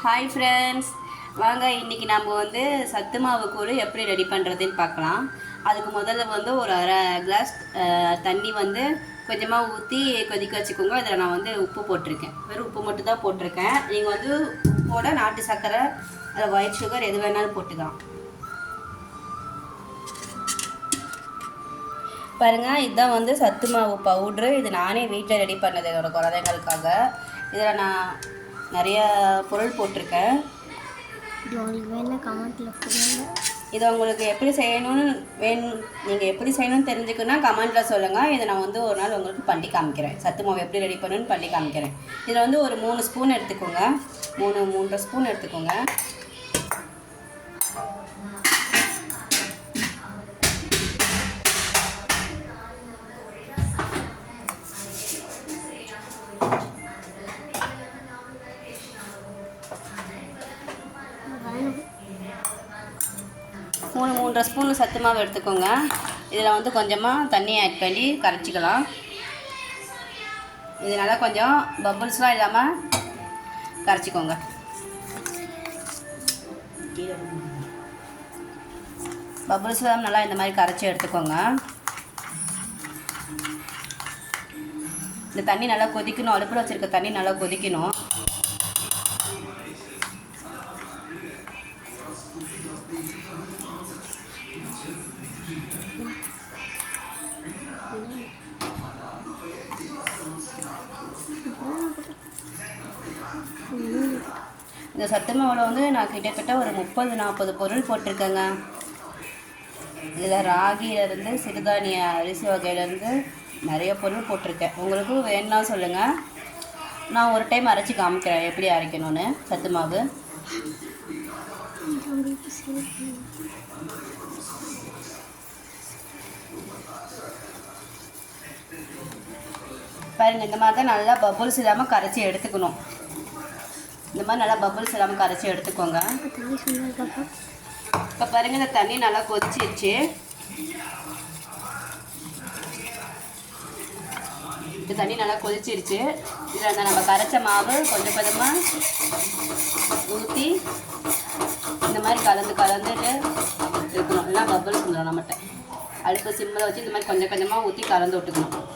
Hi friends, வாங்க இன்றைக்கி நம்ம வந்து சத்து மாவு கூழ் எப்படி ரெடி பண்ணுறதுன்னு பார்க்கலாம். அதுக்கு முதல்ல வந்து ஒரு அரை கிளாஸ் தண்ணி வந்து கொஞ்சமாக ஊற்றி கொதிக்க வச்சுக்கோங்க. இதில் நான் வந்து உப்பு போட்டிருக்கேன், வெறும் உப்பு மட்டும் தான் போட்டிருக்கேன். நீங்கள் வந்து உப்போட நாட்டு சர்க்கரை, அதில் ஒயிட் சுகர் எது வேணாலும் போட்டுக்கலாம். பாருங்கள், இதுதான் வந்து சத்து மாவு பவுட்ரு. இது நானே வீட்டில் ரெடி பண்ணது என்னோடய குழந்தைங்களுக்காக. இதில் நான் நிறைய பொருள் போட்டிருக்கேன். இதை உங்களுக்கு எப்படி செய்யணும்னு நீங்கள் எப்படி செய்யணும்னு தெரிஞ்சுக்கணுன்னா கமெண்ட்டில் சொல்லுங்கள். இதை நான் வந்து ஒரு நாள் உங்களுக்கு பண்ணி காமிக்கிறேன். சத்து மாவு எப்படி ரெடி பண்ணணும்னு பண்ணி காமிக்கிறேன். இதில் வந்து ஒரு 3 ஸ்பூன் எடுத்துக்கோங்க, 3-3.5 ஸ்பூன் எடுத்துக்கோங்க. மூணு 3.5 ஸ்பூன் சத்து மாவு எடுத்துக்கோங்க. இதில் வந்து கொஞ்சமாக தண்ணி ஆட் பண்ணி கரைச்சிக்கலாம். இது நல்லா கொஞ்சம் பபுள்ஸ்லாம் இல்லாமல் கரைச்சிக்கோங்க. பபுள்ஸ்லாம் நல்லா இந்த மாதிரி கரைச்சி எடுத்துக்கோங்க. இந்த தண்ணி நல்லா கொதிக்கணும், அடுப்பில் வச்சுருக்க தண்ணி நல்லா கொதிக்கணும். இந்த சத்து மாவில் வந்து நான் கிட்டத்தட்ட ஒரு 30-40 பொருள் போட்டிருக்கேங்க. இதில் ராகியிலேருந்து சிறுதானிய அரிசி வகையிலேருந்து நிறைய பொருள் போட்டிருக்கேன். உங்களுக்கு வேணும்னா சொல்லுங்கள், நான் ஒரு டைம் அரைச்சி காமிக்கிறேன் எப்படி அரைக்கணும்னு சத்து மாவு. பாருங்கள், இந்த மாதிரி தான் நல்லா பபுள்ஸ் இல்லாமல் கரைச்சி எடுத்துக்கணும். இந்த மாதிரி நல்லா பபுள்ஸ் இல்லாமல் கரைச்சி எடுத்துக்கோங்க. இப்போ பாருங்கள், இந்த தண்ணி நல்லா கொதிச்சிருச்சு. இந்த தண்ணி நல்லா கொதிச்சிருச்சு. இதில் அந்த நம்ம கரைச்ச மாவு கொஞ்சம் கொஞ்சமாக ஊற்றி இந்த மாதிரி கலந்துட்டு இருக்கணும். எல்லாம் பபுள்ஸ் வந்துடும். நம்மகிட்ட அடுப்பு சிம்மில் வச்சு இந்த மாதிரி கொஞ்சம் கொஞ்சமாக ஊற்றி கலந்து விட்டுக்கணும்.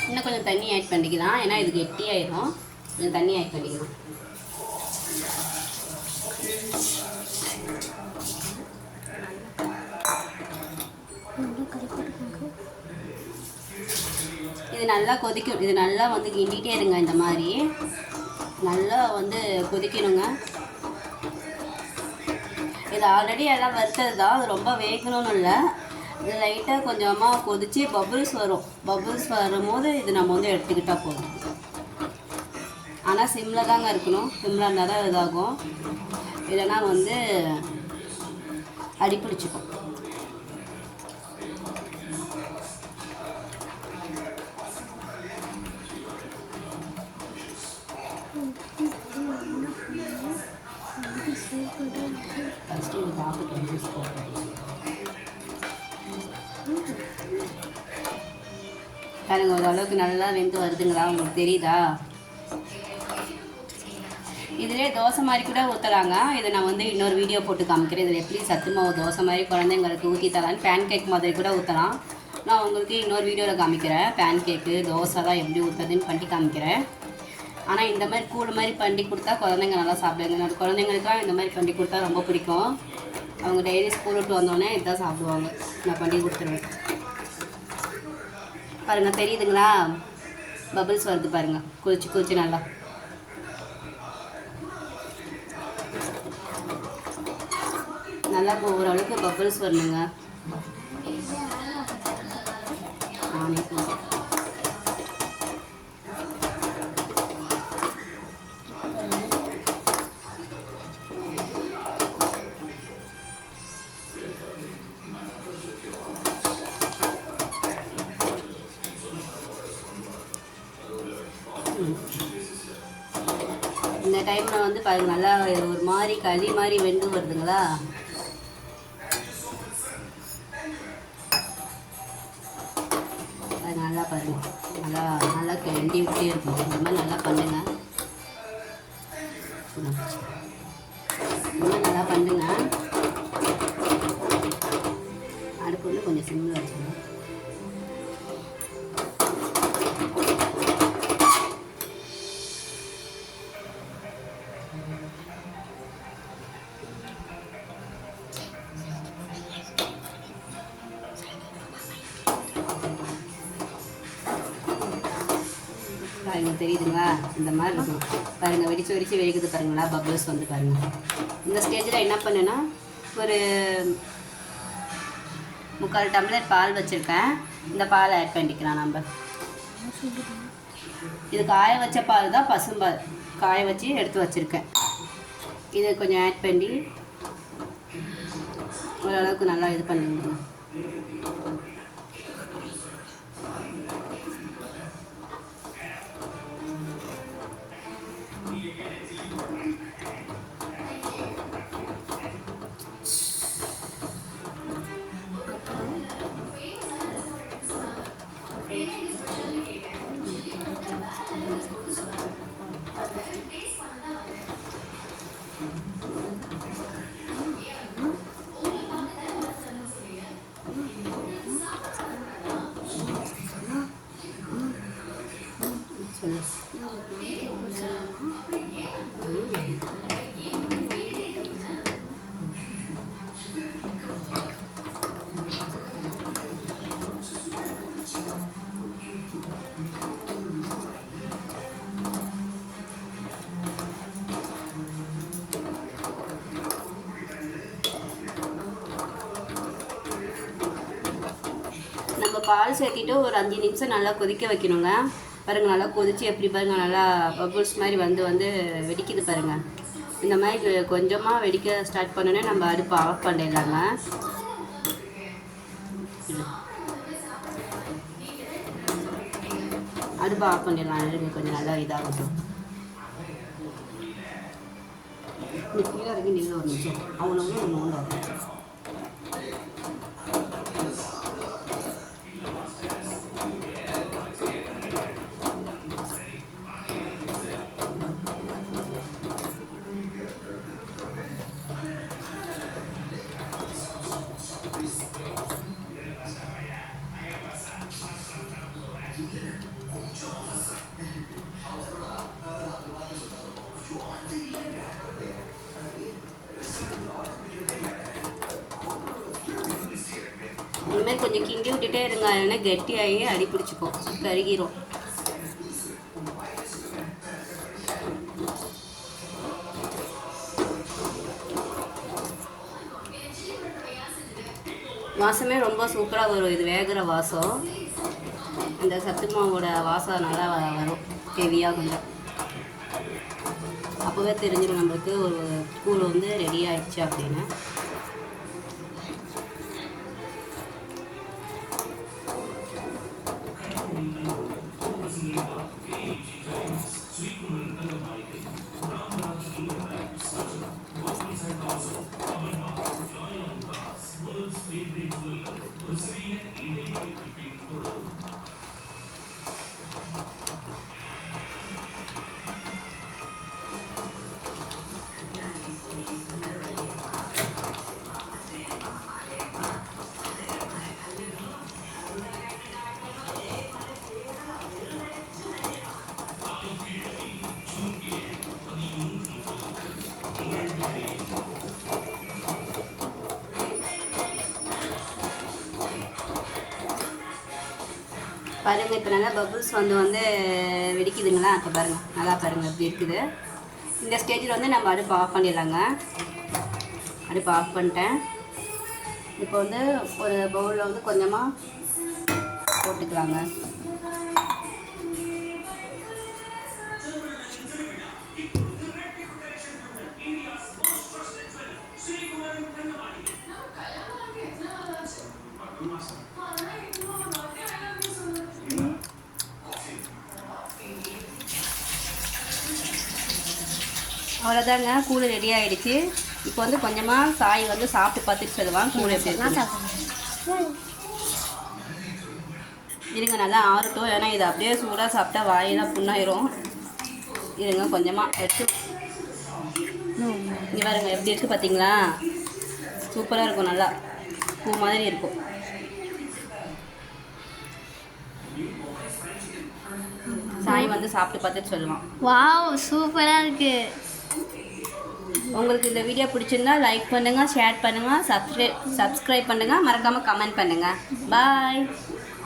இன்னும் கொஞ்சம் தண்ணி ஆட் பண்ணிக்கலாம், ஏன்னா இது கெட்டியாயிடும். கொஞ்சம் தண்ணி ஆட் பண்ணிக்கலாம். இது நல்லா கொதிக்கும். இது நல்லா வந்து கிண்டிகிட்டே இருங்க. இந்த மாதிரி நல்லா வந்து கொதிக்கணுங்க. இது ஆல்ரெடி எல்லாம் வறுத்தது தான், அது ரொம்ப வேகணும்னு இல்லை. இது லைட்டாக கொஞ்சமாக கொதித்து பபுள்ஸ் வரும். பபுள்ஸ் வரும்போது இது நம்ம வந்து எடுத்துக்கிட்டால் போதும். ஆனால் சிம்மில் தாங்க இருக்கணும். சிம்மில் இருந்தால் தான் இதாகும், இல்லைன்னா வந்து அடிப்பிடிச்சிக்கும். ஃபஸ்ட்டு இது பார்த்துட்டு ஜூஸ் போடுறேன். பாருங்க, ஓரளவுக்கு நல்லா வெந்து வருதுங்களா, உங்களுக்கு தெரியுதா? இதிலே தோசை மாதிரி கூட ஊற்றலாங்க. இதை நான் வந்து இன்னொரு வீடியோ போட்டு காமிக்கிறேன். இதில் எப்படி சத்து மாவு தோசை மாதிரி குழந்தைங்களுக்கு ஊற்றி தரலான்னு. பேன் கேக் மாதிரி கூட ஊற்றலாம். நான் உங்களுக்கு இன்னொரு வீடியோவில் காமிக்கிறேன். பேன் கேக்கு தோசை தான் எப்படி ஊற்றுறதுன்னு பண்ணி காமிக்கிறேன். ஆனால் இந்த மாதிரி கூழ் மாதிரி பண்ணி கொடுத்தா குழந்தைங்க நல்லா சாப்பிடுவாங்க. என்னோடய குழந்தைங்களுக்குலாம் இந்த மாதிரி பண்ணி கொடுத்தா ரொம்ப பிடிக்கும். அவங்க டெய்லி ஸ்கூல் விட்டு வந்தோடனே இதுதான் சாப்பிடுவாங்க. நான் பண்ணி கொடுத்துருவேன். பாருங்கள், தெரியுதுங்களா? பபிள்ஸ் வருது பாருங்கள், குளிச்சு நல்லா. நல்லா ஓரளவுக்கு பபிள்ஸ் வரணுங்க. நானே டைமில் வந்து பாருங்கள் நல்லா ஒரு மாதிரி களி மாதிரி வெந்து வருதுங்களா. அது நல்லா பாருங்கள், நல்லா நல்லா கிண்டி விட்டே இருக்கும். இந்த மாதிரி நல்லா பண்ணுங்க, நல்லா பண்ணுங்க. அடுப்பு வந்து கொஞ்சம் சிம்மில் வச்சுக்கணும். பாருங்கள் தெரியுதுங்களா, இந்த மாதிரி இருக்கும் பாருங்கள். வெடிச்சு வெடிக்குது பாருங்களா, பபிள்ஸ் வந்து பாருங்கள். இந்த ஸ்டேஜில் என்ன பண்ணுன்னா ஒரு 3/4 டம்ளர் பால் வச்சுருக்கேன். இந்த பாலை ஆட் பண்ணிக்கலாம் நம்ம. இது காய வச்ச பால் தான், பசும்பால் காய வச்சு எடுத்து வச்சுருக்கேன். இதை கொஞ்சம் ஆட் பண்ணி ஓரளவுக்கு நல்லா இது பண்ணிடுங்க. நம்ம பால் சேர்த்திட்டு ஒரு 5 நிமிஷம் நல்லா கொதிக்க வைக்கணுங்க. பாருங்கள் நல்லா கொதித்து எப்படி பாருங்கள் நல்லா பபுள்ஸ் மாதிரி வந்து வெடிக்குது பாருங்கள். இந்த மாதிரி கொஞ்சமாக வெடிக்க ஸ்டார்ட் பண்ணோன்னே நம்ம அடுப்பு ஆஃப் பண்ணிடலாங்க. அடுப்பு ஆஃப் பண்ணிடலாம். கொஞ்சம் நல்லா இதாகட்டும். கீழே இறங்கி நீங்கள் ஒரு நிமிஷம் அவனவங்க ஒன்று ஒன்று வரும். இனிமேல் கொஞ்சம் கிண்டி விட்டுட்டே இருங்க, இல்லைன்னா கெட்டியாகி அடி பிடிச்சிக்கும், கருகிரும். வாசமே ரொம்ப சூப்பராக வரும். இது வேகிற வாசம், இந்த சத்து மாவோட வாசம் நல்லா வரும் ஹெவியாக. கொஞ்சம் அப்போவே தெரிஞ்சிடும் நம்மளுக்கு ஒரு கூழ் வந்து ரெடி ஆயிடுச்சு அப்படின்னு. பாருங்கள் இப்போ நல்லா பபுள்ஸ் வந்து வெடிக்குதுங்களா. இப்போ பாருங்கள் நல்லா பாருங்கள் எப்படி இருக்குது. இந்த ஸ்டேஜில் வந்து நம்ம அடுப்பு ஆஃப் பண்ணிடலாங்க. அடுப்பு ஆஃப் பண்ணிட்டேன். இப்போ வந்து ஒரு பவுலில் வந்து கொஞ்சமாக போட்டுக்கலாங்க. அவ்வளோதாங்க, கூழ் ரெடி ஆகிடுச்சு. இப்போ வந்து கொஞ்சமாக சாய் வந்து சாப்பிட்டு பார்த்துட்டு சொல்லுவான் கூழ் எப்படி இருக்கு. இருங்க நல்லா ஆறட்டும், ஏன்னா இது அப்படியே சூடாக சாப்பிட்டா வாயெல்லாம் புண்ணாயிரும். இருங்க கொஞ்சமாக எடுத்து இங்கே பாருங்க எப்படி இருக்குது பார்த்தீங்களா? சூப்பராக இருக்கும், நல்லா பூ மாதிரி இருக்கும். சாய் வந்து சாப்பிட்டு பார்த்துட்டு சொல்லுவான். வாவ் சூப்பராக இருக்குது. உங்களுக்கு இந்த வீடியோ பிடிச்சிருந்தா லைக் பண்ணுங்கள், ஷேர் பண்ணுங்கள், சப்ஸ்கிரைப் பண்ணுங்கள், மறக்காமல் கமெண்ட் பண்ணுங்கள். பாய்.